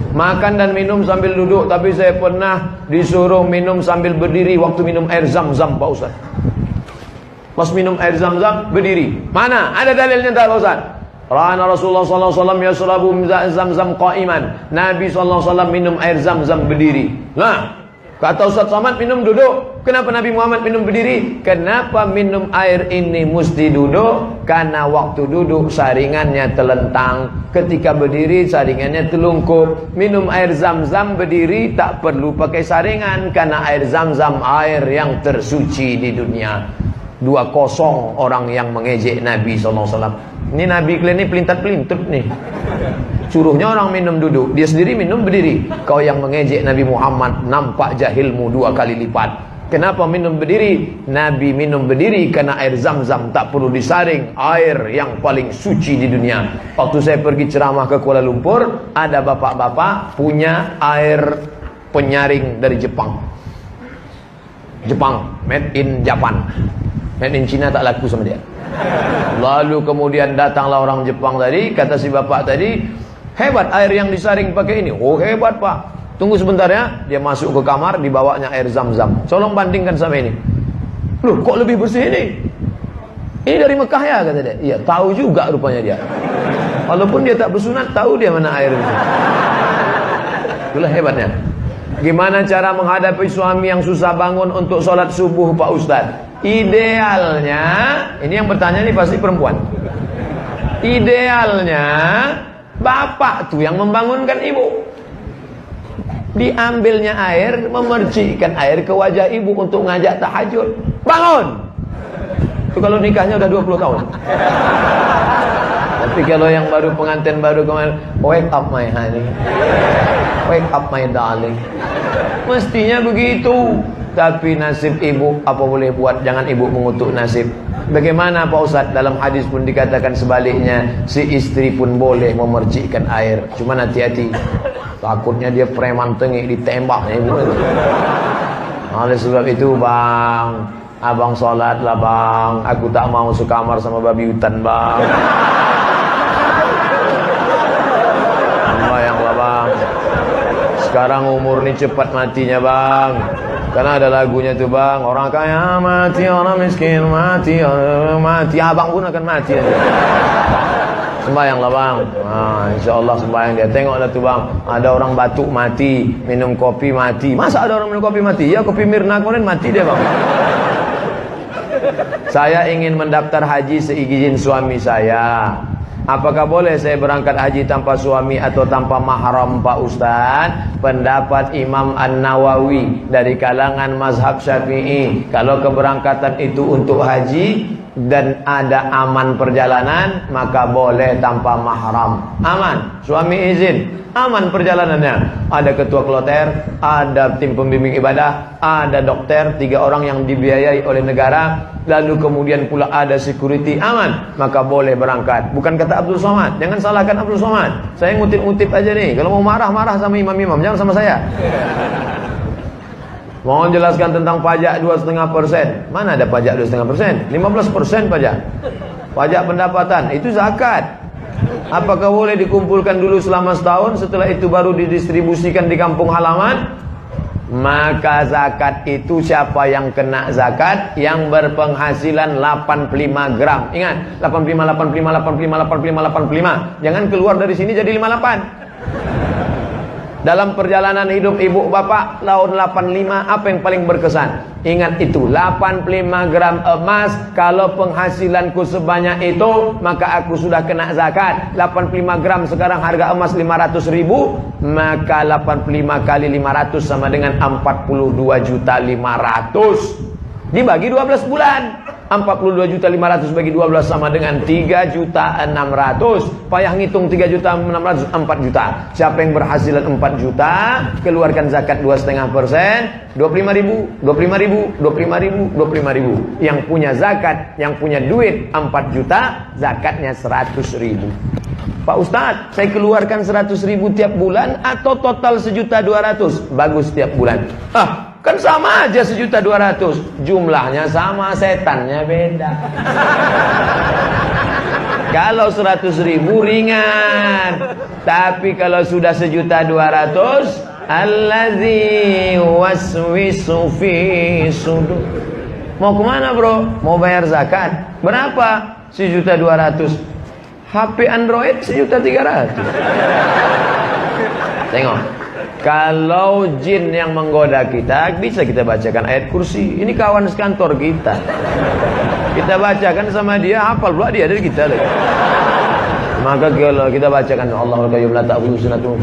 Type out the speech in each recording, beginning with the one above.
Makan dan minum sambil duduk, tapi saya pernah disuruh minum sambil berdiri waktu minum air zam-zam, Pak Ustaz. Pas minum air zam-zam berdiri. Mana? Ada dalilnya tak, Pak Ustaz? Ra'ana Rasulullah sallallahu alaihi wasallam yashrabu zam-zam qa'iman. Nabi sallallahu alaihi wasallam minum air zam-zam berdiri. Nah, kata Ustaz Somad minum duduk. Kenapa Nabi Muhammad minum berdiri? Kenapa minum air ini mesti duduk? Karena waktu duduk saringannya telentang, ketika berdiri saringannya telungkup. Minum air zam-zam berdiri tak perlu pakai saringan, karena air zam-zam air yang tersuci di dunia. 2-0 orang yang mengejek Nabi SAW. Ini Nabi kalian ini pelintat-pelintut nih. Suruhnya orang minum duduk, dia sendiri minum berdiri. Kau yang mengejek Nabi Muhammad, nampak jahilmu 2 kali lipat. Kenapa minum berdiri? Nabi minum berdiri karena air zam-zam tak perlu disaring, air yang paling suci di dunia. Waktu saya pergi ceramah ke Kuala Lumpur, ada bapak-bapak punya air penyaring dari Jepang. Jepang, made in Japan. Made in China tak laku sama dia. Lalu kemudian datanglah orang Jepang tadi, kata si bapak tadi, hebat air yang disaring pakai ini. Oh hebat Pak. Tunggu sebentar ya. Dia masuk ke kamar, dibawanya air zam-zam. Tolong bandingkan sama ini. Loh kok lebih bersih ini? Ini dari Mekah ya, kata dia. Iya, tahu juga rupanya dia. Walaupun dia tak bersunat, tahu dia mana air itu. Itulah hebatnya. Gimana cara menghadapi suami yang susah bangun untuk sholat subuh, Pak Ustadz? Idealnya, ini yang bertanya ini pasti perempuan. Idealnya bapak tuh yang membangunkan ibu. Diambilnya air, memercikkan air ke wajah ibu untuk ngajak tahajud. Bangun! Itu kalau nikahnya udah 20 tahun. Tapi kalau yang baru pengantin baru kemarin, wake up my honey, wake up my darling. Mestinya begitu. Tapi nasib ibu apa boleh buat, jangan ibu mengutuk nasib. Bagaimana Pak Ustadz? Dalam hadis pun dikatakan sebaliknya, si istri pun boleh memercikkan air. Cuma hati-hati, takutnya dia preman tengik ditembak ibu. Oleh sebab itu bang, abang sholat lah bang. Aku tak mau sekamar sama babi hutan bang. Bayanglah bang, sekarang umur ini cepat matinya bang. Karena ada lagunya tuh bang, orang kaya mati, orang miskin mati, orang mati, abang pun akan mati aja. Sembayanglah bang. Nah, insya Allah sembayang dia. Tengoklah tuh bang, ada orang batuk mati, minum kopi mati. Masa ada orang minum kopi mati? Ya kopi Mirna kemarin mati dia bang. Saya ingin mendaftar haji seizin suami saya. Apakah boleh saya berangkat haji tanpa suami atau tanpa mahram Pak Ustaz? Pendapat Imam An-Nawawi dari kalangan mazhab Syafi'i, kalau keberangkatan itu untuk haji dan ada aman perjalanan, maka boleh tanpa mahram. Aman, suami izin, aman perjalanannya. Ada ketua kloter, ada tim pembimbing ibadah, ada dokter, 3 orang yang dibiayai oleh negara, lalu kemudian pula ada security, aman, maka boleh berangkat. Bukan kata Abdul Somad, jangan salahkan Abdul Somad. Saya ngutip-ngutip aja nih. Kalau mau marah-marah sama imam-imam, jangan sama saya. Mau jelaskan tentang pajak 2,5%. Mana ada pajak 2,5%? 15% pajak. Pajak pendapatan, itu zakat. Apakah boleh dikumpulkan dulu selama setahun, setelah itu baru didistribusikan di kampung halaman? Maka zakat itu siapa yang kena zakat? Yang berpenghasilan 85 gram. Ingat, 85, 85, 85, 85, 85. Jangan keluar dari sini jadi 58. Dalam perjalanan hidup ibu bapak tahun 85, apa yang paling berkesan? Ingat itu, 85 gram emas. Kalau penghasilanku sebanyak itu, maka aku sudah kena zakat. 85 gram sekarang harga emas 500.000, maka 85 kali 500 sama dengan 42.500.000. Dibagi 12 bulan. 42.500.000 bagi 12 sama dengan 3.600.000. Payah ngitung 3.600.000, 4 juta. Siapa yang berhasilan 4 juta, keluarkan zakat 2,5%, 25.000, 25.000, 25.000, 25.000. Yang punya zakat, yang punya duit 4 juta, zakatnya 100.000. Pak Ustadz, saya keluarkan 100.000 tiap bulan atau total 1.200.000? Bagus tiap bulan. Kan sama aja 1.200.000. Jumlahnya sama, setannya beda. Kalau 100.000 ringan. Tapi kalau sudah 1.200.000, allazi waswisu fi sudur. Mau kemana bro? Mau bayar zakat. Berapa? 1.200.000. HP Android 1.300.000. Tengok. Kalau jin yang menggoda kita, bisa kita bacakan ayat kursi. Ini kawan sekantor kita. Kita bacakan sama dia, hafal pula dia dari kita. Maka kalau kita bacakan Allahul Qayyum la ta'khudhuhu sinatun.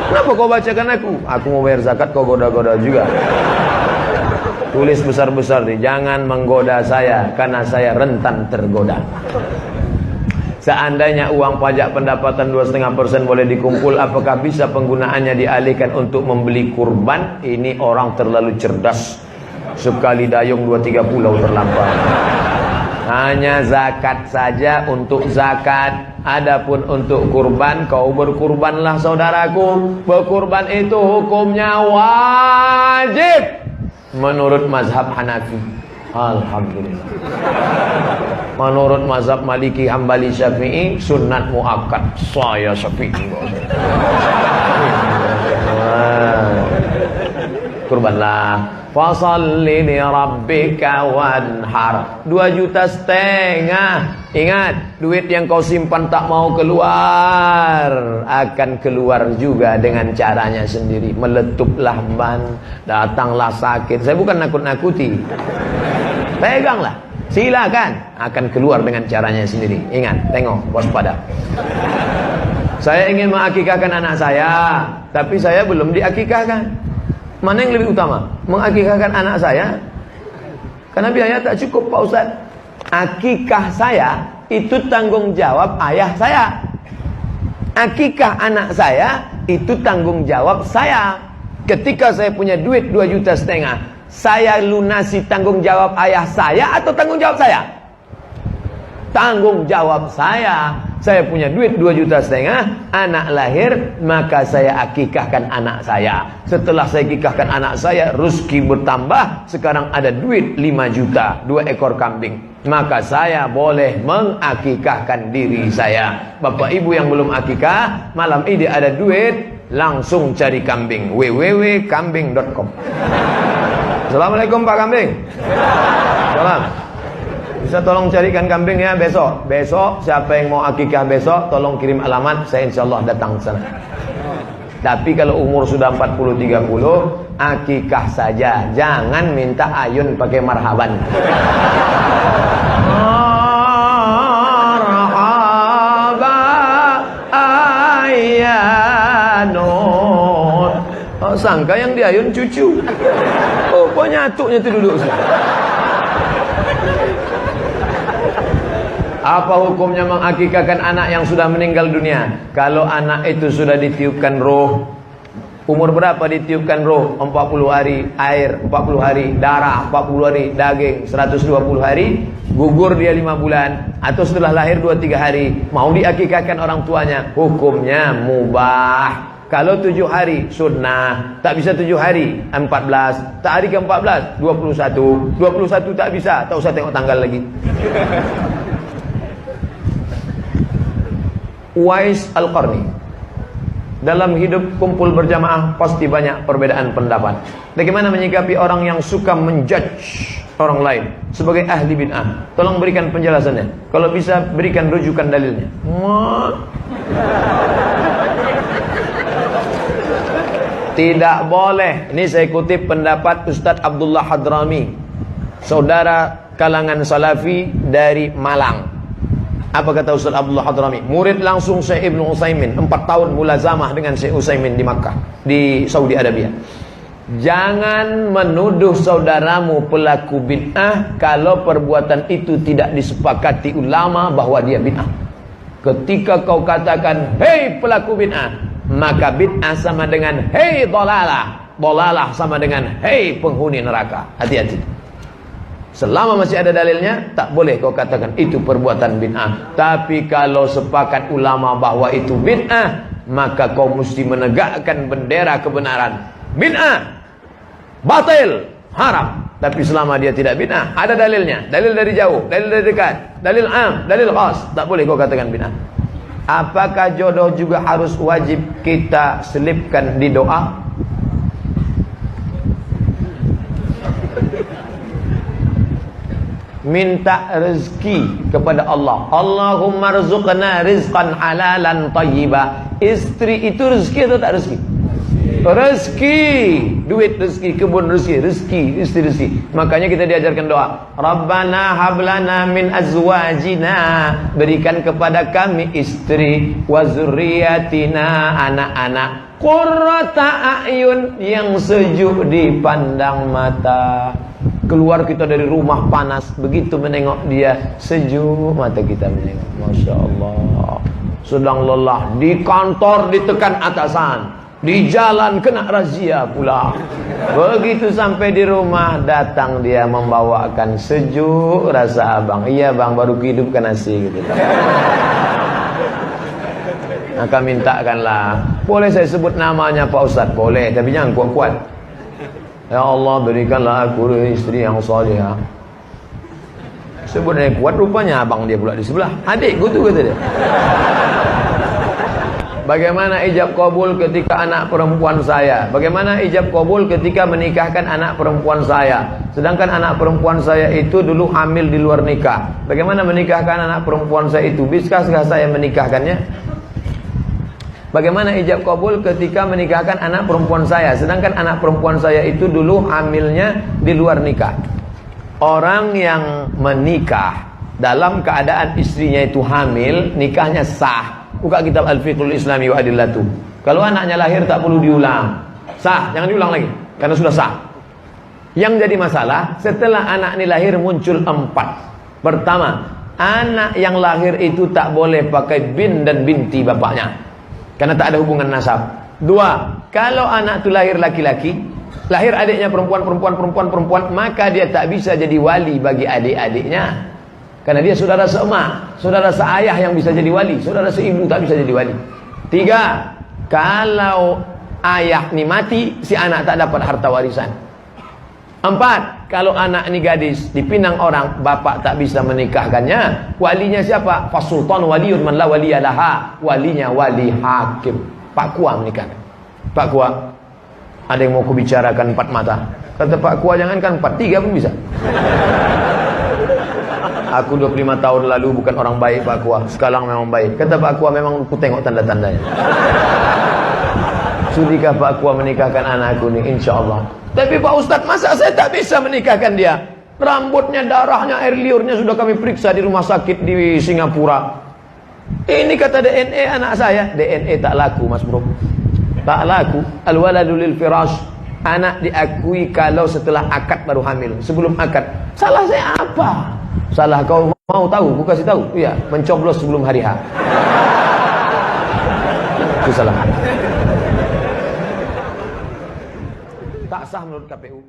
Kenapa kau bacakan aku? Aku mau bayar zakat, kau goda-goda juga. Tulis besar-besar nih, jangan menggoda saya karena saya rentan tergoda. Seandainya uang pajak pendapatan 2,5% boleh dikumpul, apakah bisa penggunaannya dialihkan untuk membeli kurban? Ini orang terlalu cerdas. Sekali dayung 2-3 pulau terlampau. Hanya zakat saja untuk zakat. Adapun untuk kurban, kau berkurbanlah saudaraku. Berkurban itu hukumnya wajib menurut mazhab Hanafi. Alhamdulillah. Menurut mazhab Maliki, Hambali, Syafi'i sunat muakkad. Saya Syafi'i. Kurbanlah. Fasalli li rabbika wanhar. 2,5 juta. Ingat, duit yang kau simpan tak mau keluar akan keluar juga dengan caranya sendiri. Meletuplah ban, datanglah sakit. Saya bukan nakut-nakuti. Peganglah, silakan, akan keluar dengan caranya sendiri. Ingat, tengok, waspada. Saya ingin mengakikahkan anak saya, tapi saya belum diakikahkan. Mana yang lebih utama? Mengakikahkan anak saya? Karena biaya tak cukup Pak Ustaz. Akikah saya itu tanggung jawab ayah saya. Akikah anak saya itu tanggung jawab saya. Ketika saya punya duit 2,5 juta, saya lunasi tanggung jawab ayah saya atau tanggung jawab saya? Tanggung jawab saya. Saya punya duit 2,5 juta, anak lahir, maka saya akikahkan anak saya. Setelah saya akikahkan anak saya, rezeki bertambah, sekarang ada duit 5 juta, 2 ekor kambing. Maka saya boleh mengakikahkan diri saya. Bapak ibu yang belum akikah, malam ini ada duit, langsung cari kambing. www.kambing.com. Assalamualaikum Pak Kambing. Salam. Bisa tolong carikan kambing ya besok. Besok siapa yang mau akikah besok, tolong kirim alamat, saya insyaallah datang ke sana. Tapi kalau umur sudah 40-30, akikah saja. Jangan minta ayun pakai marhaban. Marhaba ayyanun. Oh, sangka yang diayun cucu. Oh, kok nyatuknya itu duduk. Apa hukumnya mengakikahkan anak yang sudah meninggal dunia? Kalau anak itu sudah ditiupkan roh, umur berapa ditiupkan roh? 40 hari air, 40 hari darah, 40 hari daging, 120 hari, gugur dia 5 bulan, atau setelah lahir 2-3 hari, mau diakikahkan orang tuanya, hukumnya mubah. Kalau 7 hari sunnah, tak bisa 7 hari 14, tak hari ke-14 21 tak bisa, tak usah tengok tanggal lagi. Uwais Al-Qarni, dalam hidup kumpul berjamaah pasti banyak perbedaan pendapat. Bagaimana menyikapi orang yang suka menjudge orang lain sebagai ahli bid'ah? Tolong berikan penjelasannya. Kalau bisa berikan rujukan dalilnya. Tidak boleh. Ini saya kutip pendapat Ustadz Abdullah Hadrami, saudara kalangan Salafi dari Malang. Apa kata Ustaz Abdullah Hadrami? Murid langsung Syekh Ibnu Utsaimin, 4 tahun mulazamah dengan Syekh Utsaimin di Makkah, di Saudi Arabia. Jangan menuduh saudaramu pelaku bid'ah kalau perbuatan itu tidak disepakati ulama bahwa dia bid'ah. Ketika kau katakan, hei pelaku bid'ah, maka bid'ah sama dengan hei dolalah, dolalah sama dengan hei penghuni neraka. Hati-hati. Selama masih ada dalilnya, tak boleh kau katakan itu perbuatan bid'ah. Tapi kalau sepakat ulama bahwa itu bid'ah, maka kau mesti menegakkan bendera kebenaran. Bid'ah, batil, haram. Tapi selama dia tidak bid'ah, ada dalilnya. Dalil dari jauh, dalil dari dekat, dalil am, dalil khas, tak boleh kau katakan bid'ah. Apakah jodoh juga harus wajib kita selipkan di doa? Minta rezeki kepada Allah. Allahumma rzuqna rizqan halalan thayyiba. Istri itu rezeki atau tak rezeki? Rezeki, duit rezeki, kebun rezeki, rezeki, istri rezeki. Makanya kita diajarkan doa, Rabbana hablana min azwajina, berikan kepada kami istri, wa zurriyatina, anak-anak, qurrata a'yun, yang sejuk dipandang mata. Keluar kita dari rumah panas, begitu menengok dia sejuk mata kita menengok. Masya Allah. Sedang lelah di kantor ditekan atasan, di jalan kena razia pula. Begitu sampai di rumah datang dia membawakan sejuk rasa abang. Iya bang, baru hidupkan nasi gitu. Maka mintakanlah. Boleh saya sebut namanya Pak Ustaz? Boleh, tapi jangan kuat-kuat. Ya Allah, berikanlah aku istri yang salihah. Sebutnya kuat, rupanya abang dia pula di sebelah. Adikku tu kata dia. Bagaimana ijab kabul ketika anak perempuan saya? Bagaimana ijab kabul ketika menikahkan anak perempuan saya? Sedangkan anak perempuan saya itu dulu hamil di luar nikah. Bagaimana menikahkan anak perempuan saya itu? Biskah saya menikahkannya? Bagaimana ijab kabul ketika menikahkan anak perempuan saya, sedangkan anak perempuan saya itu dulu hamilnya di luar nikah? Orang yang menikah dalam keadaan istrinya itu hamil, nikahnya sah. Buka kitab Al-Fiqhul Islami wa Adillatu. Kalau anaknya lahir tak perlu diulang, sah, jangan diulang lagi, karena sudah sah. Yang jadi masalah, setelah anak ini lahir muncul 4. Pertama, anak yang lahir itu tak boleh pakai bin dan binti bapaknya, karena tak ada hubungan nasab. 2, kalau anak itu lahir laki-laki, lahir adiknya perempuan, maka dia tak bisa jadi wali bagi adik-adiknya, karena dia saudara seemak, saudara seayah yang bisa jadi wali, saudara seibu tak bisa jadi wali. 3, kalau ayah ni mati, si anak tak dapat harta warisan. 4, kalau anak ni gadis dipinang orang, bapak tak bisa menikahkannya. Walinya siapa? Fasultan waliyun man la waliyalaha. Walinya wali hakim. Pak Kua menikahkan. Pak Kua, ada yang mau kubicarakan 4 mata. Kata Pak Kua, jangankan 4, 3 pun bisa. Aku 25 tahun lalu bukan orang baik Pak Kua, sekarang memang baik. Kata Pak Kua, memang aku tengok tanda-tandanya. Sudikah Pak Kua menikahkan anakku ni? Insya Allah. Tapi Pak Ustaz, masa saya tak bisa menikahkan dia? Rambutnya, darahnya, air liurnya sudah kami periksa di rumah sakit di Singapura. Ini kata DNA anak saya. DNA tak laku mas bro, tak laku. Al-waladu lil firash. Anak diakui kalau setelah akad baru hamil. Sebelum akad, salah saya apa? Salah kau mau tahu? Aku kasih tahu. Iya, mencoblos sebelum hari H. Itu salah. Tak sah menurut KPU.